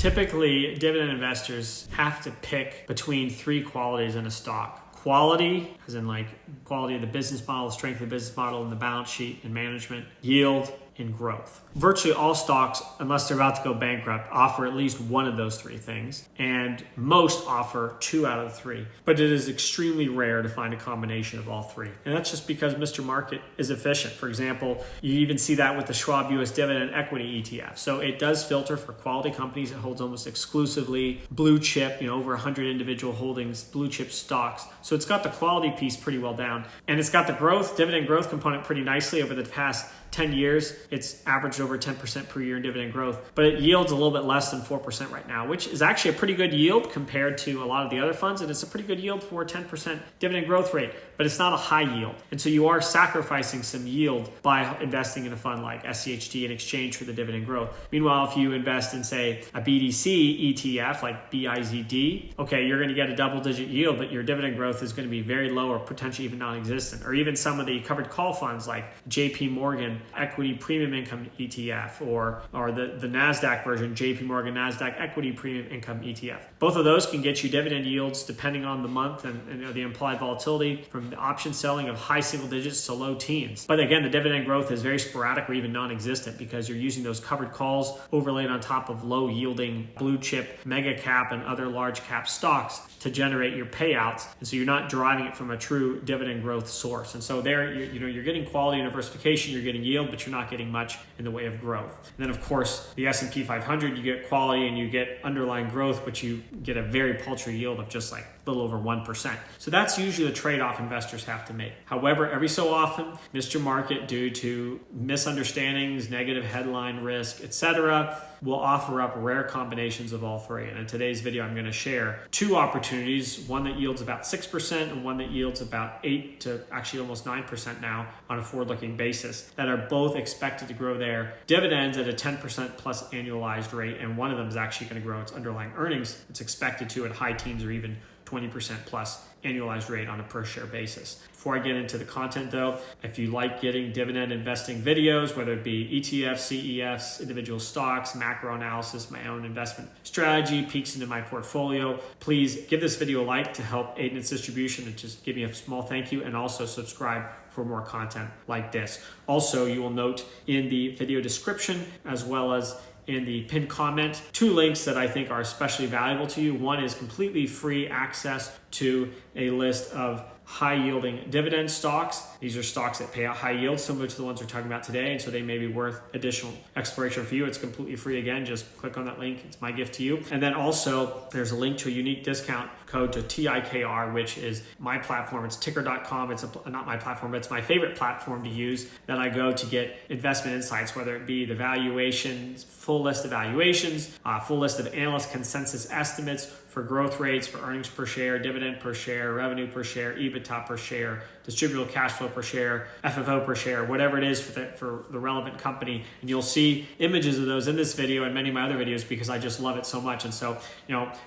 Typically, dividend investors have to pick between three qualities in a stock. Quality, as in like quality of the business model, strength of the business model, and the balance sheet and management. Yield, and growth. Virtually all stocks, unless they're about to go bankrupt, offer at least one of those three things, and most offer 2 out of 3. But it is extremely rare to find a combination of all three. And that's just because Mr. Market is efficient. For example, you even see that with the Schwab US Dividend Equity ETF. So it does filter for quality companies. It holds almost exclusively blue chip, over 100 individual holdings, blue chip stocks. So it's got the quality piece pretty well down. And it's got the dividend growth component pretty nicely over the past 10 years. It's averaged over 10% per year in dividend growth, but it yields a little bit less than 4% right now, which is actually a pretty good yield compared to a lot of the other funds. And it's a pretty good yield for a 10% dividend growth rate, but it's not a high yield. And so you are sacrificing some yield by investing in a fund like SCHD in exchange for the dividend growth. Meanwhile, if you invest in, say, a BDC ETF like BIZD, okay, you're going to get a double-digit yield, but your dividend growth is going to be very low or potentially even non-existent. Or even some of the covered call funds like JP Morgan Equity Premium Income ETF or the NASDAQ version, JP Morgan NASDAQ Equity Premium Income ETF. Both of those can get you dividend yields depending on the month and the implied volatility from the option selling of high single digits to low teens. But again, the dividend growth is very sporadic or even non-existent because you're using those covered calls overlaid on top of low yielding blue chip, mega cap, and other large cap stocks to generate your payouts. And so you're not deriving it from a true dividend growth source. And so there, you're getting quality and diversification, you're getting yield, but you're not getting much in the way of growth. And then of course, the S&P 500, you get quality and you get underlying growth, but you get a very paltry yield of just like a little over 1%. So that's usually the trade-off investors have to make. However, every so often, Mr. Market, due to misunderstandings, negative headline risk, etc., will offer up rare combinations of all three. And in today's video, I'm going to share 2 opportunities, one that yields about 6% and one that yields about 8 to actually almost 9% now on a forward-looking basis, that are both expected to grow their dividends at a 10% plus annualized rate. And one of them is actually going to grow its underlying earnings. It's expected to at high teens or even 20% plus annualized rate on a per share basis. Before I get into the content though, if you like getting dividend investing videos, whether it be ETFs, CEFs, individual stocks, macro analysis, my own investment strategy, peeks into my portfolio, please give this video a like to help aid in its distribution and just give me a small thank you, and also subscribe for more content like this. Also, you will note in the video description as well as in the pinned comment 2 links that I think are especially valuable to you. One is completely free access to a list of high-yielding dividend stocks. These are stocks that pay out high yields, similar to the ones we're talking about today, and so they may be worth additional exploration for you. It's completely free. Again, just click on that link. It's my gift to you. And then also, there's a link to a unique discount code to TIKR, which is my platform. It's ticker.com. It's not my platform, but it's my favorite platform to use that I go to get investment insights, whether it be the valuations, full list of valuations, full list of analyst consensus estimates for growth rates, for earnings per share, dividend per share, revenue per share, EBITDA per share, distributable cash flow per share, FFO per share, whatever it is for the relevant company. And you'll see images of those in this video and many of my other videos because I just love it so much. And so,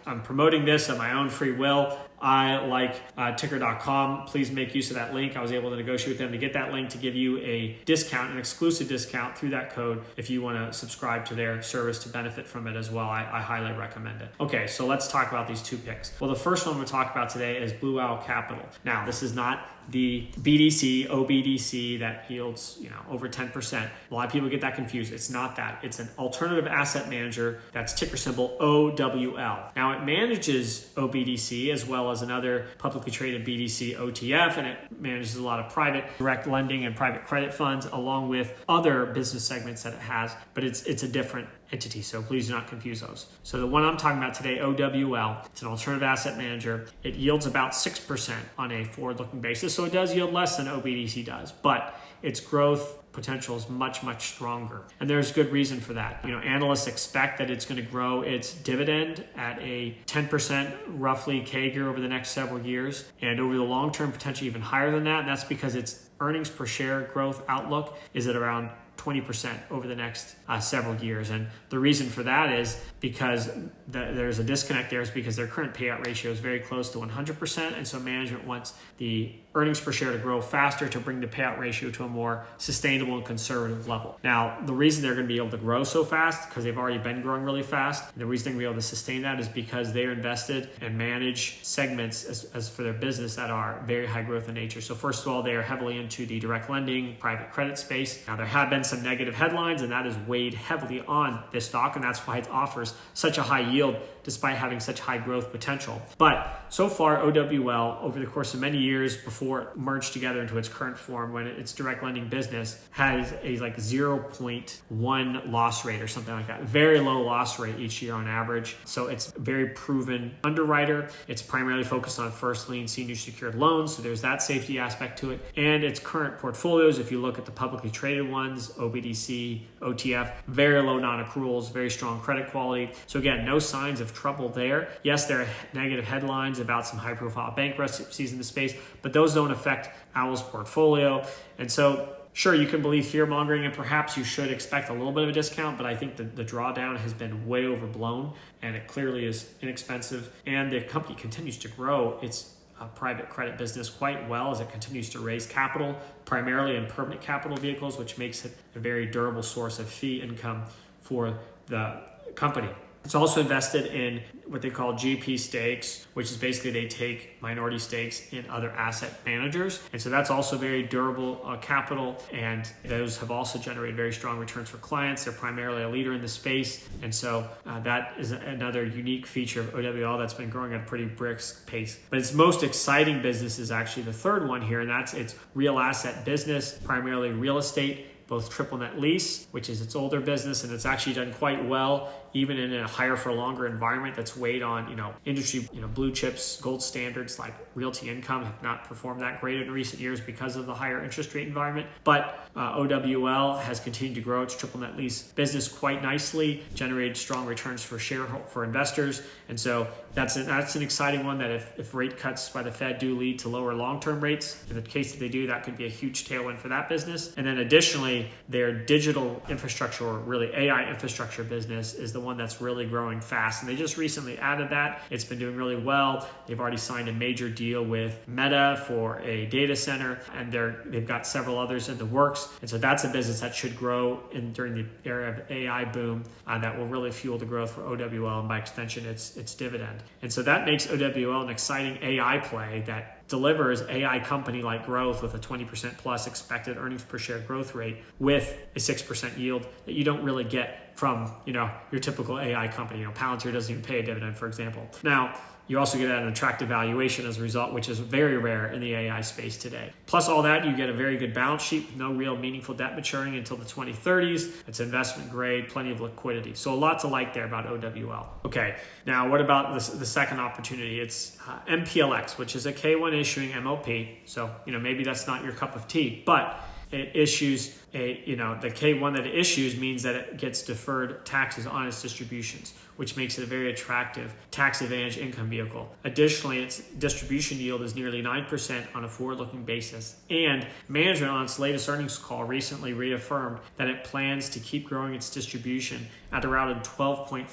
I'm promoting this at my own free will. I like ticker.com. Please make use of that link. I was able to negotiate with them to get that link to give you a discount, an exclusive discount through that code if you want to subscribe to their service to benefit from it as well. I highly recommend it. Okay, so let's talk about these 2 picks. Well, the first one we'll talk about today is Blue Owl Capital. Now, this is not the BDC, OBDC that yields, over 10%. A lot of people get that confused. It's not that. It's an alternative asset manager that's ticker symbol OWL. Now, it manages OBDC as well as another publicly traded BDC OTF, and it manages a lot of private direct lending and private credit funds along with other business segments that it has, but it's a different entity, so please do not confuse those. So the one I'm talking about today, OWL, it's an alternative asset manager. It yields about 6% on a forward-looking basis, so it does yield less than OBDC does, but its growth potential is much, much stronger. And there's good reason for that. Analysts expect that it's going to grow its dividend at a 10% roughly CAGR over the next several years, and over the long term, potentially even higher than that. And that's because its earnings per share growth outlook is at around 20% over the next several years. And the reason for that is because there's a disconnect there, is because their current payout ratio is very close to 100%. And so management wants the earnings per share to grow faster to bring the payout ratio to a more sustainable and conservative level. Now, the reason they're going to be able to grow so fast, because they've already been growing really fast, and the reason they're going to be able to sustain that is because they're invested and manage segments as for their business that are very high growth in nature. So first of all, they are heavily into the direct lending, private credit space. Now, there have been some negative headlines, and that has weighed heavily on this stock, and that's why it offers such a high yield despite having such high growth potential. But so far, OWL, over the course of many years before it merged together into its current form, when its direct lending business has a like 0.1 loss rate or something like that. Very low loss rate each year on average. So it's a very proven underwriter. It's primarily focused on first lien senior secured loans. So there's that safety aspect to it. And its current portfolios, if you look at the publicly traded ones, OBDC, OTF, very low non-accruals, very strong credit quality. So again, no signs of trouble there. Yes, there are negative headlines about some high-profile bankruptcies in the space, but those don't affect Owl's portfolio. And so sure, you can believe fear-mongering, and perhaps you should expect a little bit of a discount, but I think the drawdown has been way overblown, and it clearly is inexpensive. And the company continues to grow its private credit business quite well as it continues to raise capital, primarily in permanent capital vehicles, which makes it a very durable source of fee income for the company. It's also invested in what they call GP stakes, which is basically they take minority stakes in other asset managers. And so that's also very durable capital. And those have also generated very strong returns for clients. They're primarily a leader in the space. And so that is another unique feature of OWL that's been growing at a pretty brisk pace. But its most exciting business is actually the third one here, and that's its real asset business, primarily real estate, both triple net lease, which is its older business, and it's actually done quite well, even in a higher for longer environment that's weighed on, industry, blue chips, gold standards like Realty Income have not performed that great in recent years because of the higher interest rate environment. But OWL has continued to grow its triple net lease business quite nicely, generated strong returns for investors. And so that's an exciting one that if rate cuts by the Fed do lead to lower long-term rates, in the case that they do, that could be a huge tailwind for that business. And then additionally, their digital infrastructure, or really AI infrastructure business, is the one that's really growing fast. And they just recently added that. It's been doing really well. They've already signed a major deal with Meta for a data center, and they've got several others in the works. And so that's a business that should grow during the era of AI boom that will really fuel the growth for OWL, and by extension, its dividend. And so that makes OWL an exciting AI play that delivers AI company-like growth with a 20% plus expected earnings per share growth rate with a 6% yield that you don't really get from, your typical AI company. Palantir doesn't even pay a dividend, for example. Now, you also get an attractive valuation as a result, which is very rare in the AI space today. Plus all that, you get a very good balance sheet with no real meaningful debt maturing until the 2030s. It's investment grade, plenty of liquidity. So a lot to like there about OWL. Okay, now what about the second opportunity? It's MPLX, which is a K1 issuing MLP. So, maybe that's not your cup of tea, but it issues the K1 that it issues means that it gets deferred taxes on its distributions, which makes it a very attractive tax advantage income vehicle. Additionally, its distribution yield is nearly 9% on a forward-looking basis. And management on its latest earnings call recently reaffirmed that it plans to keep growing its distribution at around a 12.5%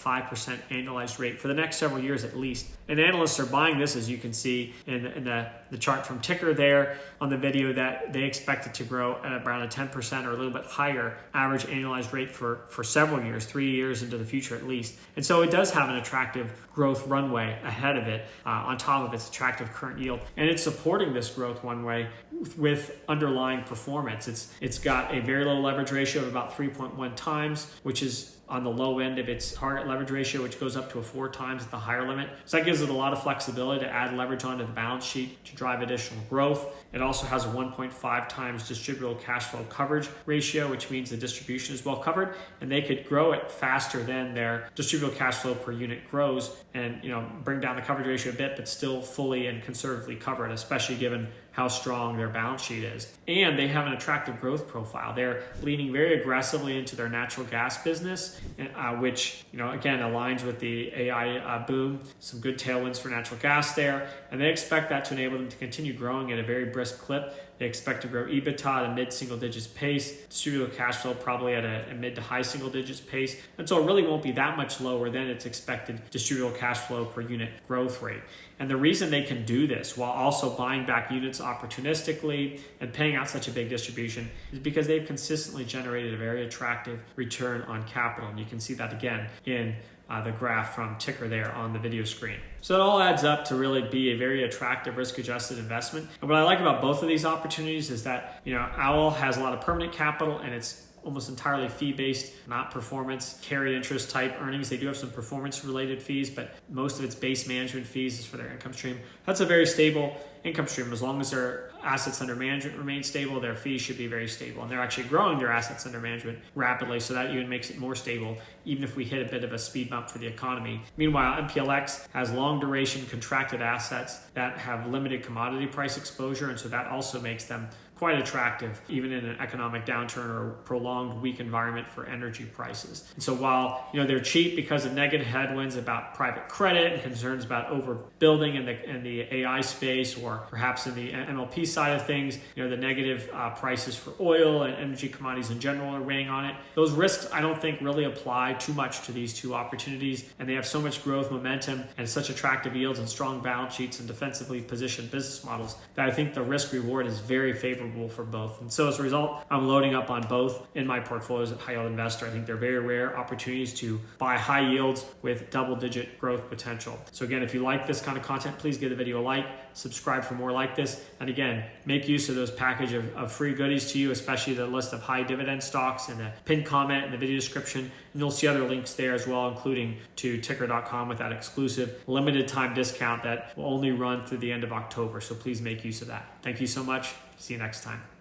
annualized rate for the next several years at least. And analysts are buying this, as you can see in the chart from Ticker there on the video, that they expect it to grow at around a 10% or a little bit higher average annualized rate for several years, 3 years into the future at least. And so it does have an attractive growth runway ahead of it on top of its attractive current yield. And it's supporting this growth runway with underlying performance. It's got a very low leverage ratio of about 3.1 times, which is on the low end of its target leverage ratio, which goes up to a 4 times at the higher limit. So that gives it a lot of flexibility to add leverage onto the balance sheet to drive additional growth. It also has a 1.5 times distributable cash flow coverage ratio, which means the distribution is well covered, and they could grow it faster than their distributable cash flow per unit grows and bring down the coverage ratio a bit, but still fully and conservatively cover it, especially given how strong their balance sheet is. And they have an attractive growth profile. They're leaning very aggressively into their natural gas business, which, again, aligns with the AI boom. Some good tailwinds for natural gas there. And they expect that to enable them to continue growing at a very brisk clip They expect to grow EBITDA at a mid-single digits pace, distributable cash flow probably at a mid to high single digits pace. And so it really won't be that much lower than its expected distributable cash flow per unit growth rate. And the reason they can do this while also buying back units opportunistically and paying out such a big distribution is because they've consistently generated a very attractive return on capital. And you can see that again in the graph from Ticker there on the video screen. So it all adds up to really be a very attractive risk-adjusted investment. And what I like about both of these opportunities is that, Owl has a lot of permanent capital and it's almost entirely fee-based, not performance, carried interest type earnings. They do have some performance-related fees, but most of its base management fees is for their income stream. That's a very stable income stream. As long as their assets under management remain stable, their fees should be very stable. And they're actually growing their assets under management rapidly, so that even makes it more stable, even if we hit a bit of a speed bump for the economy. Meanwhile, MPLX has long-duration contracted assets that have limited commodity price exposure, and so that also makes them quite attractive, even in an economic downturn or prolonged weak environment for energy prices. And so while they're cheap because of negative headwinds about private credit and concerns about overbuilding in the AI space, or perhaps in the MLP side of things, the negative prices for oil and energy commodities in general are weighing on it. Those risks, I don't think, really apply too much to these two opportunities, and they have so much growth momentum and such attractive yields and strong balance sheets and defensively positioned business models that I think the risk reward is very favorable for both. And so as a result, I'm loading up on both in my portfolios at High Yield Investor. I think they're very rare opportunities to buy high yields with double-digit growth potential. So again, if you like this kind of content, please give the video a like, subscribe for more like this, and again, make use of those package of free goodies to you, especially the list of high dividend stocks and the pinned comment in the video description. And you'll see other links there as well, including to ticker.com with that exclusive limited time discount that will only run through the end of October. So please make use of that. Thank you so much. See you next time.